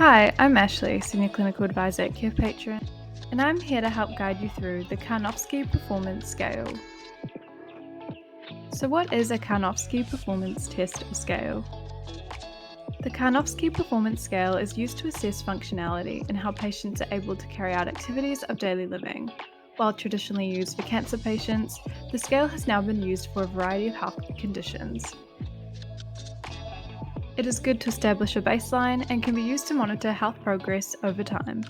Hi, I'm Ashley, Senior Clinical Advisor at Carepatron, and I'm here to help guide you through the Karnofsky Performance Scale. So what is a Karnofsky Performance Test or Scale? The Karnofsky Performance Scale is used to assess functionality and how patients are able to carry out activities of daily living. While traditionally used for cancer patients, the scale has now been used for a variety of health conditions. It is good to establish a baseline and can be used to monitor health progress over time.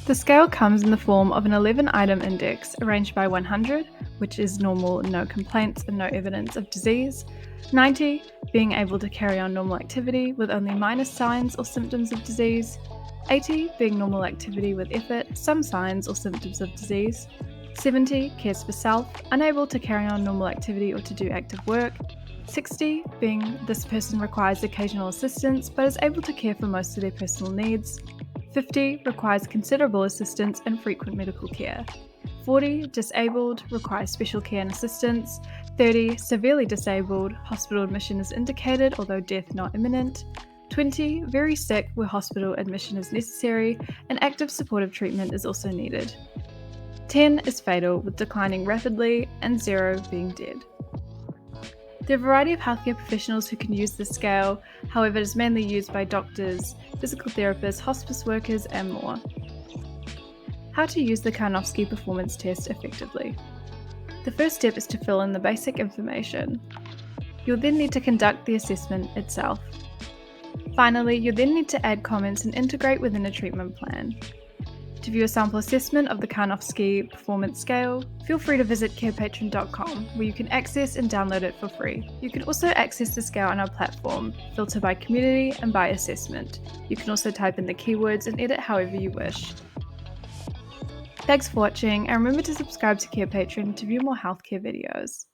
The scale comes in the form of an 11-item index arranged by 100, which is normal, no complaints and no evidence of disease, 90 being able to carry on normal activity with only minor signs or symptoms of disease, 80 being normal activity with effort, some signs or symptoms of disease, 70 cares for self, unable to carry on normal activity or to do active work, 60 being this person requires occasional assistance but is able to care for most of their personal needs, 50 requires considerable assistance and frequent medical care, 40 disabled, requires special care and assistance, 30 severely disabled, hospital admission is indicated although death not imminent, 20 very sick where hospital admission is necessary and active supportive treatment is also needed. 10 is fatal with declining rapidly and 0 being dead. There are a variety of healthcare professionals who can use this scale, however it is mainly used by doctors, physical therapists, hospice workers and more. How to use the Karnofsky performance test effectively. The first step is to fill in the basic information. You'll then need to conduct the assessment itself. Finally, you'll then need to add comments and integrate within a treatment plan. To view a sample assessment of the Karnofsky performance scale, feel free to visit carepatron.com where you can access and download it for free. You can also access the scale on our platform, filter by community and by assessment. You can also type in the keywords and edit however you wish. Thanks for watching and remember to subscribe to Carepatron to view more healthcare videos.